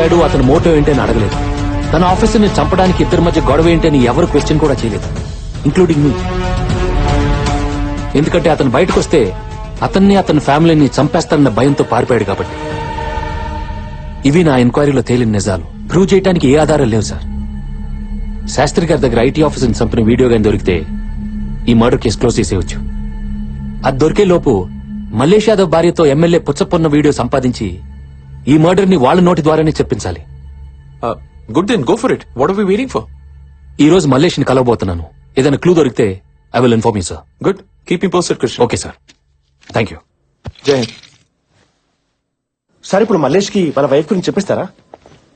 చంపాడు, అతని మోటో ఏంటని అడగలేదు. తన ఆఫీసర్ ని చంపడానికి ఇద్దరి మధ్య గొడవ ఏంటని ఎవరు క్వశ్చన్ కూడా చేయలేదు, ఇంక్లూడింగ్ మీ. ఎందుకంటే అతను బయటకు వస్తే అతన్ని అతని ఫ్యామిలీని చంపేస్తానన్న భయంతో పారిపోయాడు కాబట్టి. ఇవి నా ఎంక్వైరీలో తేలిన నిజాలు. ప్రూవ్ చేయడానికి ఏ ఆధారాలు లేవు సార్. శాస్త్రి గారి దగ్గర ఐటీ ఆఫీసర్ని చంపిన వీడియో గాని దొరికితే ఈ మర్డర్ కేసు క్లోజ్ చేసేయచ్చు. అది దొరికే లోపు మల్లేష్ యాదవ్ భార్యతో ఎమ్మెల్యే పుచ్చపొన్న వీడియో సంపాదించి ఈ మర్డర్ ని వాళ్ళ నోటి ద్వారానే చెప్పించాలి. Good then go for it. What are we waiting for? ఈ రోజు మల్లేష్ ని కలవబోతున్నాను. ఏదైనా క్లూ దొరికితే I will inform you sir. Good, keep me posted Krishna. Okay sir, thank you. Jai Hind. Sir ఇప్పుడు మల్లేష్ కి వాళ్ళ వైఫ్ గురించి చెప్పిస్తారా?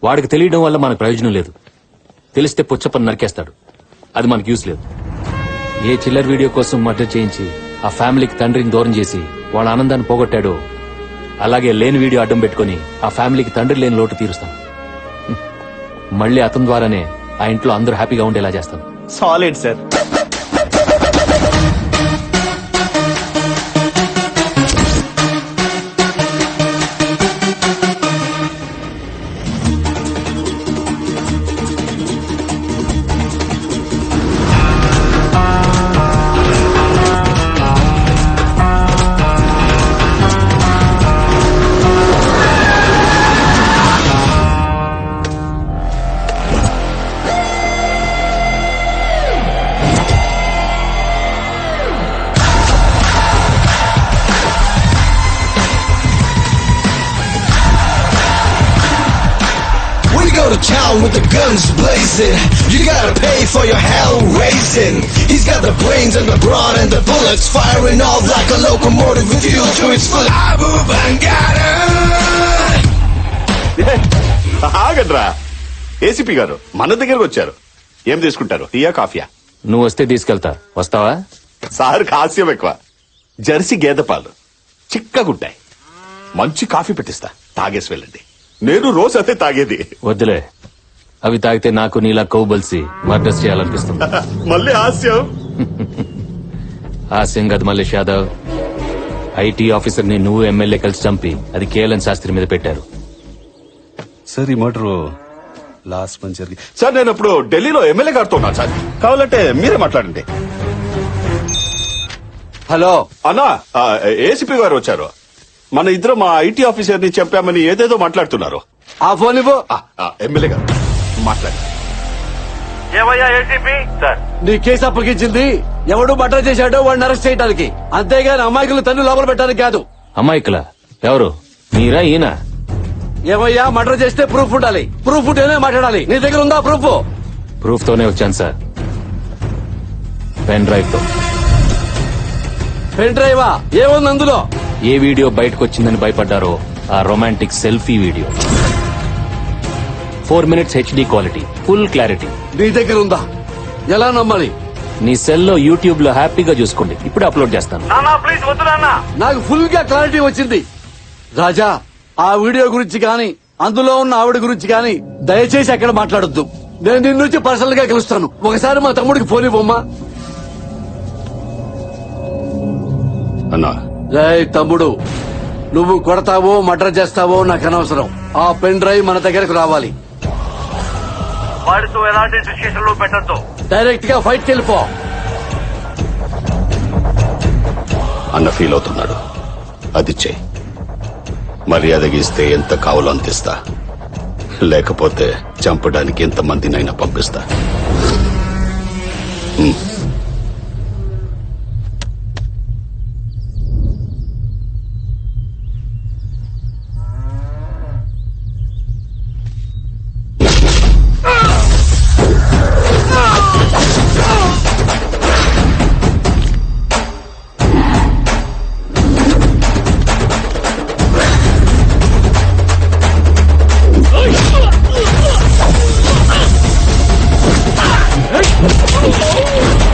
వాడికి తెలియడం వల్ల మనకు ప్రయోజనం లేదు. తెలిస్తే పుచ్చపని నరికేస్తాడు, అది మనకు యూస్ లేదు. ఏ చిల్లర్ వీడియో కోసం మర్డర్ చేయించి ఆ ఫ్యామిలీకి తండ్రిని దూరం చేసి వాళ్ళ ఆనందాన్ని పోగొట్టాడో అలాగే లేని వీడియో అడ్డం పెట్టుకుని ఆ ఫ్యామిలీకి తండ్రి లేని లోటు తీరుస్తాను. మళ్ళీ అతని ద్వారానే ఆ ఇంట్లో అందరూ హ్యాపీగా ఉండేలా చేస్తాను. Solid sir. To town with the guns blazing, you gotta pay for your hell raising. He's got the brains and the brawn and the bullets firing off like a locomotive with fuel to its full. Abu Bangada. ఆగడ్రా, ACP గారు మన దగ్గరకు వచ్చారు. ఏం తీసుకుంటారు, టీయా కాఫీయా? నువ్వు వస్తే తీసుకెళ్తా. వస్తావా? సార్ హాస్యం ఎక్కువ. జెర్సీ గేదె పాలు చిక్కగుంటాయి. మంచి కాఫీ పెట్టిస్తా, తాగేసి వెళ్ళండి. నేను రోజు అదే తాగేది. వద్దులే, అవి తాగితే నాకు నీలా కొవ్వు బలిసి మర్డర్స్ చేయాలనిపిస్తుంది. మళ్ళీ హాస్యం. హాస్యం కాదు మల్లేష్ యాదవ్. ఐటీ ఆఫీసర్ ని నువ్వు ఎమ్మెల్యే కలిసి చంపి అది కేఎల్ఎన్ శాస్త్రి మీద పెట్టారు. సార్ ఈ మర్డర్ లాస్ట్ మంత్ జరిగి. సార్ నేను ఇప్పుడు ఢిల్లీలో ఎమ్మెల్యే గారితో ఉన్నాను సార్, కావాలంటే మీరే మాట్లాడండి. హలో అన్నా, ఏసీపీ గారు వచ్చారు. మన ఇద్దరు మా ఐటీ ఆఫీసర్ ని చెప్పామని ఏదేదో మాట్లాడుతున్నారు. ఆ ఫోన్ ఇవ్వు. ఎమ్మెల్యే గారు మాట్లాడండి. ఏమయ్యా ఏసీపీ సార్? నీ కేసు అప్పగించింది ఎవడు మర్డర్ చేశాడో వాడిని అరెస్ట్ చేయడానికి, అంతేగాని అమాయకులు తన్ను లోపల పెట్టడానికి కాదు. అమ్మాయికులా? ఎవరు, మీరా ఈయన? ఏమయ్యా, మర్డర్ చేస్తే ప్రూఫ్ ఉండాలి. ప్రూఫ్ ఉంటేనే మాట్లాడాలి. నీ దగ్గర ఉందా ప్రూఫ్? ప్రూఫ్ తోనే వచ్చాను సార్, పెన్ డ్రైవ్ తో. పెన్ డ్రైవా? ఏముంది అందులో? ఏ వీడియో బయటకు వచ్చిందని భయపడ్డారో ఆ romantic selfie video. 4 minutes HD quality, full clarity. నీ దగ్గర ఉందా? ఎలా నమ్మాలి? నీ సెల్లో యూట్యూబ్ లో హ్యాపీగా చూసుకోండి, ఇప్పుడు అప్లోడ్ చేస్తాను. ప్లీజ్ వద్దు నాన్న. నాకు ఫుల్ గా క్లారిటీ వచ్చింది. రాజా, ఆ వీడియో గురించి గాని అందులో ఉన్న ఆవిడ గురించి గాని దయచేసి ఎక్కడ మాట్లాడొద్దు. నేను నిన్ను నుంచి పర్సనల్ గా కలుస్తాను. ఒకసారి మా తమ్ముడికి ఫోన్ ఇవ్వమ్మా. అన్నా, తమ్ముడు, నువ్వు కొడతావో మర్డర్ చేస్తావో నాకు అనవసరం. ఆ పెన్ డ్రైవ్ మన దగ్గరకు రావాలి. వాడితో ఎలాంటి డిస్కషన్ లో పెట్టద్దు. డైరెక్ట్ గా ఫైట్ వెళ్ళిపో. అన్న ఫీల్ అవుతున్నాడు, అది చెయ్యి. మర్యాదగా ఇస్తే ఎంత కావాలో అంతిస్తా, లేకపోతే చంపడానికి ఎంత మందినైనా పంపిస్తా. Oh!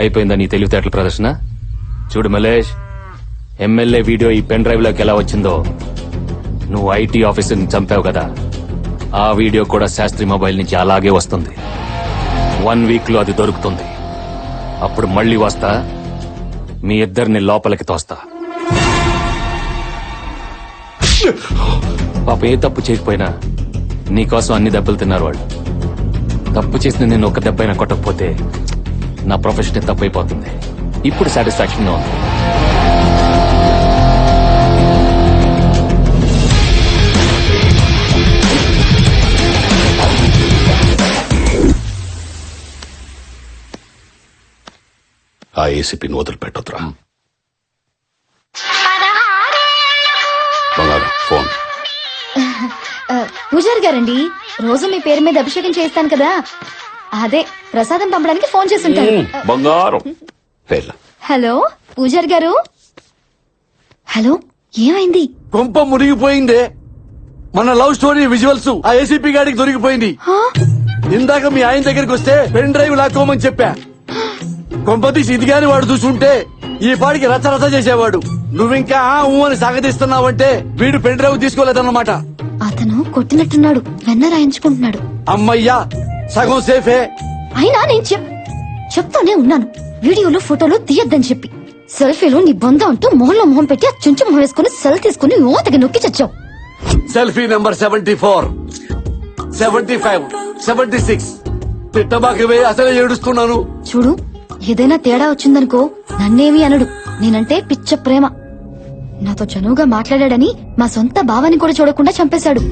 అయిపోయిందా నీ తెలివితేటల ప్రదర్శన? చూడు మలేష్, ఎమ్మెల్యే వీడియో ఈ పెన్ డ్రైవ్ లోకి ఎలా వచ్చిందో, నువ్వు ఐటీ ఆఫీసర్ని చంపావు కదా, ఆ వీడియో కూడా శాస్త్రి మొబైల్ నుంచి అలాగే వస్తుంది. 1 వీక్ లో అది దొరుకుతుంది. అప్పుడు మళ్ళీ వస్తా, మీ ఇద్దరిని లోపలికి తోస్తా. పాప ఏ తప్పు చేయకపోయినా నీకోసం అన్ని దెబ్బలు తిన్నారు వాళ్ళు. తప్పు చేసిన నేను ఒక దెబ్బైనా కొట్టకపోతే నా ప్రొఫెషన్ తప్పైపోతుంది. ఇప్పుడు సాటిస్ఫాక్షన్ గా ఉంది. ఆ ఏసీపీని వదిలిపెట్టొద్దురా. బంగారం ఫోన్. పూజారి గారండి, రోజు మీ పేరు మీద అభిషేకం చేస్తాను కదా, అదే ప్రసాదం పంపడానికి ఫోన్ చేస్తుంటారు. బంగారం వెళ్ళ. హలో పూజారి గారు. హలో, ఏమైంది? కొంప మునిగిపోయిందే. మన లవ్ స్టోరీ విజువల్స్ ఆ ఏసీపీ గాడికి దొరికిపోయింది. హా? ఇందాక మీ ఆయన దగ్గరికి వస్తే పెన్ డ్రైవ్ లాక్కోమని చెప్పా. కొంపతీసి ఇది గాని వాడు చూసుంటే ఈ పాడికి రచ్చ రచ్చ చేసేవాడు. నువ్వింకా ఊ అని సాగదీస్తున్నావంటే వీడు పెన్ డ్రైవ్ తీసుకోలేదన్నమాట. అతను కొట్టినట్టున్నాడు, వెన్న రాయించుకుంటున్నాడు. అమ్మయ్యా, సగం సేఫే. అయినా నేను చెప్తూనే ఉన్నాను, వీడియోలు ఫోటోలు తీయొద్దని చెప్పి. సెల్ఫీలు నీ బొంద అంటూ మొహంలో మొహం పెట్టి ఆ చుంచు మొహం వేసుకుని సెల్ తీసుకుని ఓతకి నొక్కి చచ్చావు. Selfie number 74, 75, 76. తిట్టబాకవే, అసలే ఏడుస్తున్నాను. చూడు, ఏదైనా తేడా వచ్చిందనుకో నన్నేమి అనడు. నేనంటే పిచ్చ ప్రేమ. నాతో చనువుగా మాట్లాడాడని మా సొంత భావాన్ని కూడా చూడకుండా చంపేశాడు.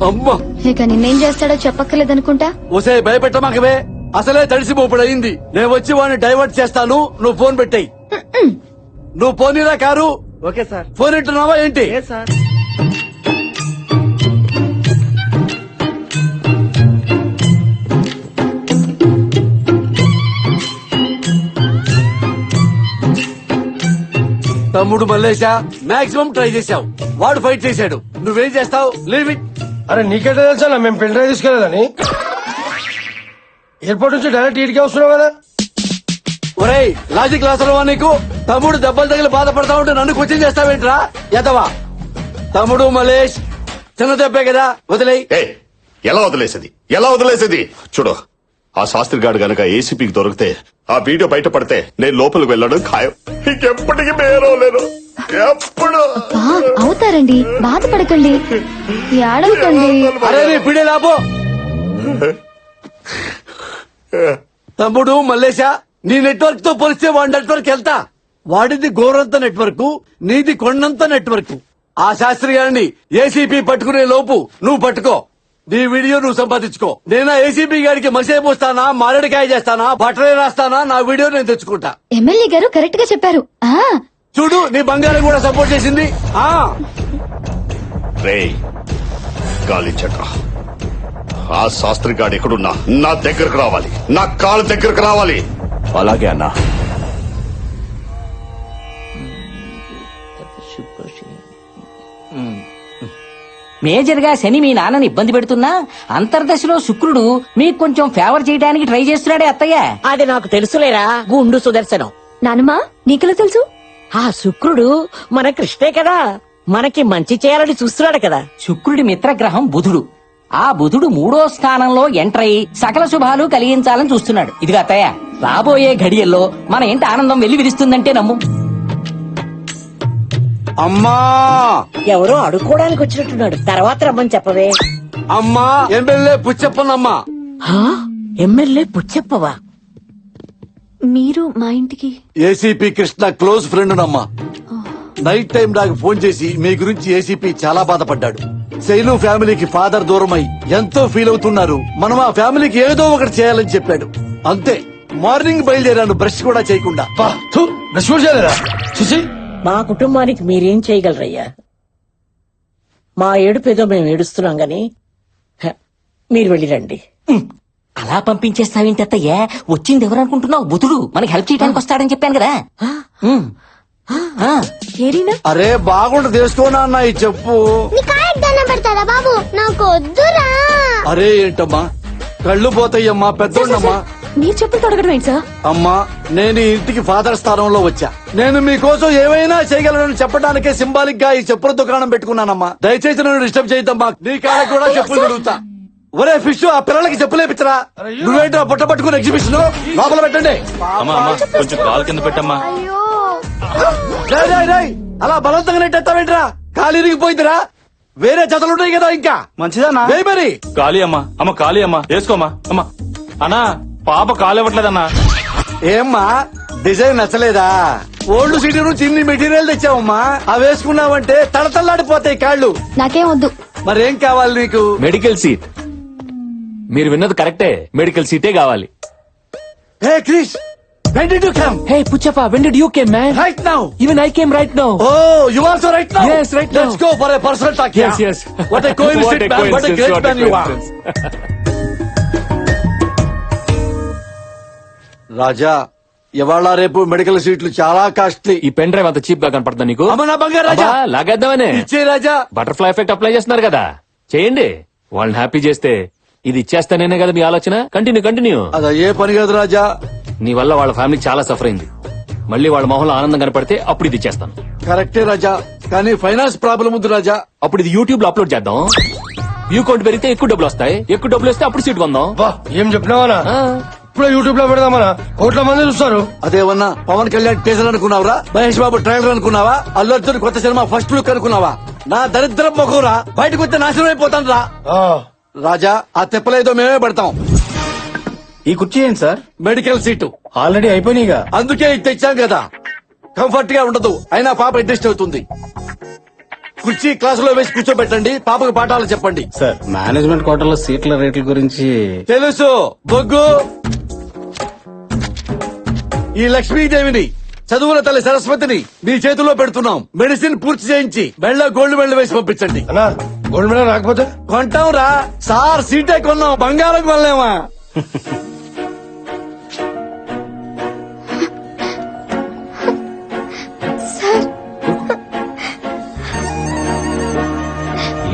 అమ్మా, ఇక నిన్నేం చేస్తాడో చెప్పక్కర్లేదనుకుంటా. ఒసే భయపెట్టమాకవే, అసలే తడిసిపోపుడయింది. నేను వచ్చి వాడిని డైవర్ట్ చేస్తాను, నువ్వు ఫోన్ పెట్టాయి. నువ్వు పోనీరా కారు. Okay sir. ఫోన్ ఇంటున్నావా ఏంటి? సార్. తమ్ముడు మల్లేశా, మాక్సిమం ట్రై చేశావు. వాడు ఫైట్ చేశాడు, నువ్వేం చేస్తావు? Leave it. అరే నీకెట్లా తెలుసా మేము పెన్ డ్రైవ్ తీసుకెళ్ళదని? ఎయిర్పోర్ట్ నుంచి డైరెక్ట్ ఇటుకే వస్తున్నావు కదా. ఒరేయ్, లాజిక్ లాసలవా నీకు? తమ్ముడు దెబ్బలు తగిలి బాధపడతా ఉంటే నన్ను క్వశ్చన్ చేస్తావేంట్రా ఎదవా? తమ్ముడు మలేష్, చిన్న దెబ్బే కదా, వదిలేయ్. ఏ ఎలా వదిలేసేది, ఎలా వదిలేసేది? చూడు, ఆ శాస్త్రి గారు గనక ఏసీపీకి దొరికితే, ఆ వీడియో బయటపడితే నేను లోపలికి వెళ్ళడం ఖాయం. ఇంకెప్పటికీ మేరవలేను. ఎప్పుడు అవుతారండి, బాధపడకండి, ఏడవకండి. అరే నీ పిడే లాభో. తమ్ముడు మల్లేశా, నీ నెట్వర్క్ తో పోలిస్తే వాడి నెట్వర్క్ వెళ్తా. వాడిది గోరంత నెట్వర్క్, నీది కొండంత నెట్వర్క్. ఆ శాస్త్రి గారిని ఏసీపీ పట్టుకునే లోపు నువ్వు పట్టుకో. నీ వీడియో నువ్వు సంపాదించుకో. నేనా ఏసీపీ గారికి మసే పోస్తానా, మారేడుకాయ చేస్తానా, బట్టలే రాస్తానా, నా వీడియో నేను తెచ్చుకుంటా. ఎమ్మెల్యే గారు కరెక్ట్ గా చెప్పారు. చూడు, నీ బంగారం కూడా సపోర్ట్ చేసింది. రేయ్ గాలించక, ఆ శాస్త్రి గాడు ఎక్కడున్నా నా దగ్గరకు రావాలి, నా కాళ్ళ దగ్గరకు రావాలి. అలాగే అన్నా. మేజర్ గా శని మీ నాన్నని ఇబ్బంది పెడుతున్నా అంతర్దశలో శుక్రుడు మీకు కొంచెం ఫేవర్ చేయడానికి ట్రై చేస్తున్నాడే అత్తయ్య. అది నాకు తెలుసులేరా గుండు సుదర్శనం. నానమ్మా, నీకెలా తెలుసు? ఆ శుక్రుడు మన కృష్ణే కదా, మనకి మంచి చేయాలని చూస్తున్నాడు కదా. శుక్రుడి మిత్రగ్రహం బుధుడు. ఆ బుధుడు 3వ స్థానంలో ఎంటర్ అయి సకల శుభాలు కలిగించాలని చూస్తున్నాడు. ఇదిగా అత్తయ్య, రాబోయే ఘడియల్లో మన ఇంటి ఆనందం వెళ్లి విరుస్తుందంటే నమ్ము. అమ్మా, ఎవరో అడుక్కోవడానికి వచ్చినట్టున్నాడు, తర్వాత రమ్మని చెప్పవే. అమ్మా, ఎమ్మెల్యే పుచ్చప్పనమ్మా. ఎమ్మెల్యే పుచ్చప్పవా? మీరు మా ఇంటికి ఏసీపీ కృష్ణ క్లోజ్ ఫ్రెండ్ నమ్మా. నైట్ టైం నాకు ఫోన్ చేసి మీ గురించి ఏసీపీ చాలా బాధపడ్డాడు. శైలు ఫ్యామిలీకి ఫాదర్ దూరమై ఎంతో ఫీల్ అవుతున్నారు, మనం ఆ ఫ్యామిలీకి ఏదో ఒకటి చేయాలని చెప్పాడు. అంతే, మార్నింగ్ బయలుదేరాను బ్రష్ కూడా చేయకుండా. బ్రష్ కూడా చేయలేదా? చూసి మా కుటుంబానికి మీరేం చేయగలరయ్యా? మా ఏడుపేదో మేము ఏడుస్తున్నాం గాని మీరు వెళ్ళిరండి. అలా పంపించేస్తావేంటి అత్తయ్య? వచ్చింది ఎవరు అనుకుంటున్నావు? బుధుడు మనకి హెల్ప్ చేయడానికి వస్తాడని చెప్పాను కదా. ఏరీనా అరే బాగుండు తెలుసుకోనా అన్న ఈ చెప్పు. పెడతారా బాబు? నాకు వద్దురా. అరే ఏంటమ్మా, కళ్ళు పోతాయమ్మా, పెద్దోళ్ళమ్మా. మీరు చెప్పులు తొడగడం ఏంటి సార్? అమ్మా, నేను ఈ ఇంటికి ఫాదర్ స్థానంలో వచ్చా. నేను మీకోసం ఏమైనా చేయగలను చెప్పడానికే సింబాలిక్ గా ఈ చెప్పుల దుకాణం పెట్టుకున్నానమ్మా. దయచేసి నన్ను డిస్టర్బ్ చేయద్దమ్మా. నీ కాళ్ళకి కూడా చెప్పులు దొరుకుతా. ఒరే ఫిష్, ఆ పిల్లలకి చెప్పులేపించరా. నువ్వేంటో పుట్ట పట్టుకుని ఎగ్జిబిషన్ లోపల పెట్టండి. కొంచెం కాలు కింద పెట్టమ్మా. రేయ్, రేయ్, రేయ్, అలా బలవంతంగా నెట్టేస్తావేంట్రా? కాలు ఇరిగిపోయిందిరా. వేరే జతలుంటాయి కదా ఇంకా. మంచిదన్నా. వేయ్ మరి. ఖాళీ అమ్మా. అమ్మ ఖాళీ అమ్మా, వేసుకోమ్మా. అమ్మా అన్నా, పాప కాలు ఇవ్వట్లేదన్నా. ఏమ్మా, డిజైన్ నచ్చలేదా? ఓల్డ్ సిటీ నుంచి ఇన్ని మెటీరియల్ తెచ్చావమ్మా. అవి వేసుకున్నావంటే తడతల్లాడిపోతాయి కాళ్ళు. నాకేం వద్దు. మరేం కావాలి నీకు? Medical seat. మీరు విన్నది కరెక్టే, మెడికల్ సీటే కావాలి. హే Krish, when did you come? Hey Puchappa, when did you came, man? Right now. Even I came right now. Oh, you also right now? Yes, right now. Let's go for a personal talk. Yes, yes. What a coincidence, man. What a great man you are. రాజా, ఇవాళ రేపు medical సీట్లు చాలా costly. ఈ pen drive అంత cheap గా కనపడుతుందా నీకు? అమ్మ నా బంగారు రాజా, అబ్బా, లాగేద్దామనే. ఇచ్చే రాజా. బటర్ఫ్లై ఎఫెక్ట్ అప్లై చేస్తున్నారు కదా, చేయండి. వాళ్ళని హ్యాపీ చేస్తే ఇది ఇచ్చేస్తానేనే కదా మీ ఆలోచన. కంటిన్యూ. అది ఏ పని కాదు రాజా. నీ వల్ల వాళ్ళ ఫ్యామిలీ చాలా సఫర్ అయింది. మళ్ళీ వాళ్ళ మొహంలో ఆనందం కనపడితే అప్పుడు ఇది ఇచ్చేస్తాను. కరెక్టే రాజా, కానీ ఫైనాన్స్ ప్రాబ్లం ఉంది రాజా. అప్పుడు ఇది యూట్యూబ్ లో అప్లోడ్ చేద్దాం. వ్యూ కౌంట్ పెరిగితే ఎక్కువ డబ్బులు వస్తాయి. ఎక్కువ డబ్బులు వస్తే అప్పుడు సీట్ కొందాం. ఏం చెప్పినావా? ఇప్పుడు యూట్యూబ్ లో పెడదామనా? కోట్ల మంది చూస్తారు. అదేమన్నా పవన్ కళ్యాణ్ టీజర్ అనుకున్నావురా? మహేష్ బాబు ట్రైలర్ అనుకున్నావా? అల్లు అర్జున్ కొత్త సినిమా ఫస్ట్ లుక్ అనుకున్నావా? నా దరిద్రం మొఖంరా, బయటకు వస్తే నాశనం అయిపోతాను రా. రాజా, ఆ తెప్పలేదో మేమే పడతాం. ఈ కుర్చీ ఏంటి సార్? మెడికల్ సీటు ఆల్రెడీ అయిపోయినాయిగా. అందుకే ఇది తెచ్చాం కదా. కంఫర్ట్ గా ఉండదు, అయినా పాప అడ్జస్ట్ అవుతుంది. కుర్చీ క్లాసులో వేసి కూర్చోబెట్టండి, పాపకు పాఠాలు చెప్పండి. సార్, మేనేజ్మెంట్ కోటాలో సీట్ల రేట్ల గురించి తెలుసు బొగ్గు. ఈ లక్ష్మీదేవిని, చదువుల తల్లి సరస్వతిని మీ చేతిలో పెడుతున్నాం. మెడిసిన్ పూర్తి చేయించి మెళ్ళ గోల్డ్ మెడల్ వేసి పంపించండి. అన్నా, గోల్డ్ మెడల్ రాకపోతే కొంటాం రా సార్. సీటే కొన్నాం, బంగారం కొనలేమా?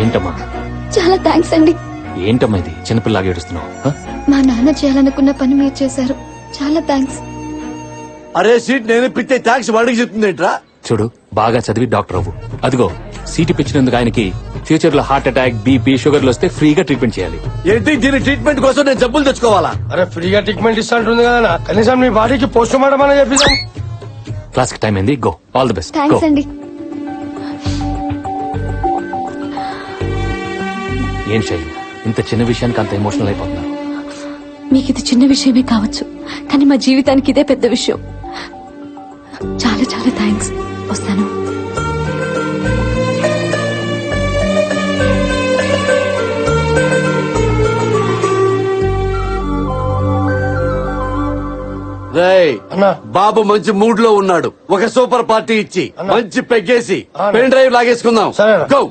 ఏంటమ్మా? చాలా థ్యాంక్స్ అండి. ఏంటమ్మా ఇది చిన్నపిల్లగా ఏడుస్తున్నావు? హ? మా నాన్న చేయాలనుకున్న పని మీరు చేశారు. చాలా థ్యాంక్స్. అరే సీట్ నేను ఇప్పితే ట్యాక్స్ వాడికి చెప్తుందేంట్రా? చూడు, బాగా చదివి డాక్టర్ అవ్వు. అదిగో సీటు పిచ్చినందుకు ఆయనకి ఫ్యూచర్ లో హార్ట్ అటాక్, బీపీ, షుగర్లు వస్తే ఫ్రీగా ట్రీట్మెంట్ చేయాలి. ఏంటి, దీని ట్రీట్మెంట్ కోసం నేను జబ్బులు తెచ్చుకోవాలా? అరే ఫ్రీగా ట్రీట్మెంట్ ఇస్తా ఉంటుంది కదా, కనీసం మీ బాడీకి పోస్ట్ మార్టం అని చెప్పిస్తాం. క్లాస్ కి టైం అయింది, go. All the best. Thanks అండి. ఏం శైలి, ఇంత చిన్న విషయానికి అంత ఎమోషనల్ అయిపోతున్నారు? మీకు ఇది చిన్న విషయమే కావచ్చు, కానీ మా జీవితానికి ఇదే పెద్ద విషయం. చాలా చాలా థ్యాంక్స్. వస్తాను. రేయ్ అన్నా. బాబు మంచి మూడ్ లో ఉన్నాడు. ఒక సూపర్ పార్టీ ఇచ్చి అన్నా. మంచి పెగ్గేసి అన్నా. పెన్ డ్రైవ్ లాగేసుకుందాం. సరేనా. గో.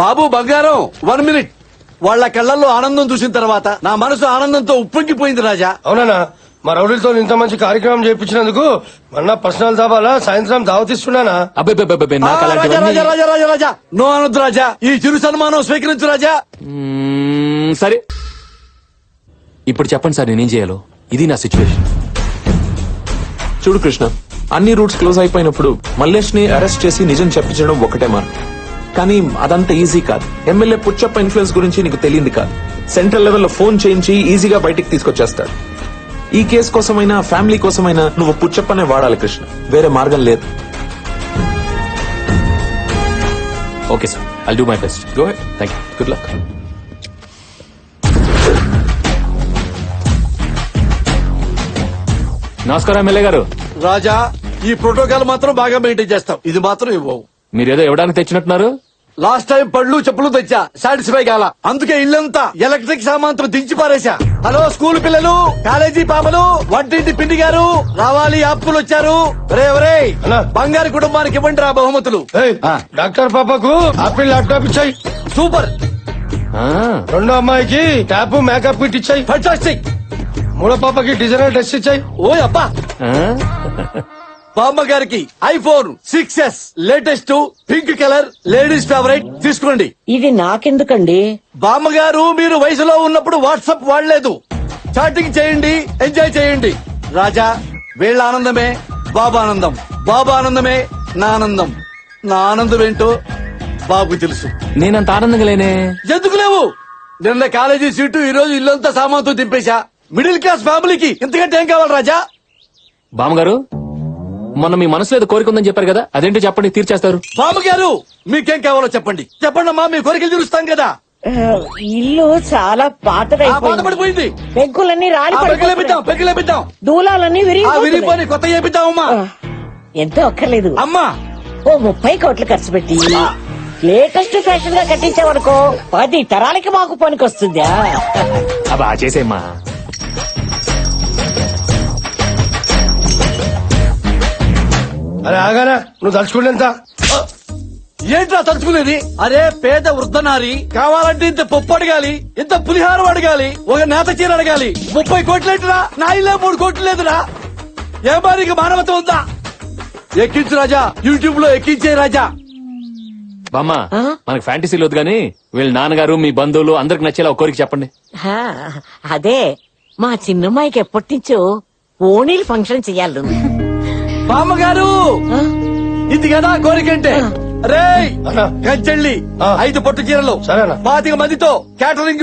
బాబు బంగారం, 1 minute. వాళ్ళ కళ్ళల్లో ఆనందం చూసిన తర్వాత నా మనసు ఆనందంతో ఉప్పొంగిపోయింది రాజా. అవునా, మా రౌడీలతో ఇంత మంచి కార్యక్రమం చేయించినందుకు మొన్న పర్సనల్ దాబాలా సాయంత్రం దావతిస్తున్నానా? అబ్బాయి నాకు రాజా రాజా రాజా రాజా రాజా నో అనొద్దు రాజా. ఈ చిరు సన్మానం స్వీకరించు రాజా. సరే, ఇప్పుడు చెప్పండి సార్, నేనేం చేయాలో? ఇది నా సిచ్యువేషన్. చూడు కృష్ణ, అన్ని రూట్స్ క్లోజ్ అయిపోయినప్పుడు మల్లేష్ ని అరెస్ట్ చేసి నిజం చెప్పించడం ఒకటే మార్గం. కానీ అదంత ఈజీ కాదు. ఎమ్మెల్యే పుచ్చప్ప ఇన్ఫ్లుయెన్స్ గురించి నీకు తెలియంది కాదు. సెంట్రల్ లెవెల్లో ఫోన్ చేయించి ఈజీగా బయటికి తీసుకొచ్చేస్తాడు. ఈ కేసు కోసమైనా ఫ్యామిలీ కోసమైనా నువ్వు పుచ్చప్పనే వాడాలి కృష్ణ, వేరే మార్గం లేదు. Okay sir, I'll do my best. Go head. Thank you. Good luck. నమస్కారం ఎమ్మెల్యే గారు. రాజా ఈ ప్రోటోకాల్ మాత్రం బాగా మెయింటైన్ చేస్తాం, ఇది మాత్రం ఇవ్వవు. మీరేదో ఇవ్వడానికి తెచ్చినట్టున్నారు. లాస్ట్ టైం పళ్ళు చెప్పులు తెచ్చా, సాటిస్ఫై కాల, అందుకే ఇల్లంతా ఎలక్ట్రిక్ సామాన్తో దించి పారేశా. హలో స్కూల్ పిల్లలు, కాలేజీ పాపలు, వంటింటి పిండి గారు రావాలి, ఆప్కులు వచ్చారు. ఒరే అన్నా. బంగారు కుటుంబానికి ఇవ్వండి రా బహుమతులు. ఏయ్, డాక్టర్ పాపకు ఆపిల్ ల్యాప్టాప్ ఇచ్చాయి. సూపర్, ఆ, రెండో అమ్మాయికి ట్యాప్ మేకప్ కిట్ ఇచ్చాయి. ఫంటాస్టిక్. మూడో పాపకి డిజైనర్ డ్రెస్ ఇచ్చాయి. ఓ అబ్బా. ఆ? బామ్మ గారికి iPhone 6s latest pink colour ladies favourite తీసుకోండి. ఇది నాకెందుకండి? బామ్మగారు మీరు వయసులో ఉన్నప్పుడు వాట్సాప్ వాడలేదు, చాటింగ్ చేయండి, ఎంజాయ్ చేయండి. రాజా వీళ్ళ ఆనందమే బాబా ఆనందం, బాబా ఆనందమే నా ఆనందం. నా ఆనందం ఏంటో బాబుకి తెలుసు. నేనంత ఆనందంగా లేనే. ఎందుకు లేవు? నిన్న కాలేజీ సీటు, ఈ రోజు ఇల్లంతా సామాన్తో దింపేశా. మిడిల్ క్లాస్ ఫ్యామిలీకి ఇంతకంటే ఏం కావాలి రాజా? బామ్మగారు, మొన్న మీ మనసులో ఏదో కోరిక ఉందని చెప్పారు కదా, అదేంటో చెప్పండి, తీర్చేస్తారు. బామ్మగారు మీకేం కావాలో చెప్పండి, చెప్పండి అమ్మా, మీ కోరికలు తీరుస్తాం కదా. ఇల్లు చాలా పాతదైపోయింది, బాధపడిపోయింది. పెంకులన్నీ రాలి పెగ్గులేపిద్దాం, పెగ్గులేపిద్దాం. దూలాలన్నీ విరిగిపోయి కొత్త చేపిద్దామమ్మా. ఎంతో అక్కర్లేదు, అమ్మా ఓ 30 కోట్లు ఖర్చు పెట్టి లేటెస్ట్ ఫ్యాషన్ గా కట్టించావనుకో 10 తరాలకి మాకు పనికొస్తుందా? అబ్బా చేసేమ్మా. అరే ఆగానా, నువ్వు తలుచుకుంటేంత ఏంట్రా తలుచుకునేది? అరే పేద వృద్ధనారి కావాలంటే ఇంత పప్పు అడగాలి, ఇంత పులిహారం అడగాలి, ఒక నేత చీర అడగాలి. 30 కోట్లేంటిరా? నా ఇల్లే 3 కోట్లు లేదురా. ఏ మారికి మానవత ఉందా? ఎక్కించు రాజా, యూట్యూబ్ లో ఎక్కించే రాజా. బామ్మ, మనకు ఫ్యాంటసీలు వద్దు గానీ వీళ్ళ నాన్నగారు, మీ బంధువులు అందరికి నచ్చేలా ఒక కోరిక చెప్పండి. హా, అదే మా చిన్నమ్మాయికి ఎప్పటి నుంచో ఓణీలు ఫంక్షన్ చెయ్యాలి. బామ్మగారు ఇది కదా కోరికంటే. రేయ్ అన్నా. కంచెళ్ళి ఆ. 5 పట్టు చీరలు, సరేనా. 25 మందితో క్యాటరింగ్,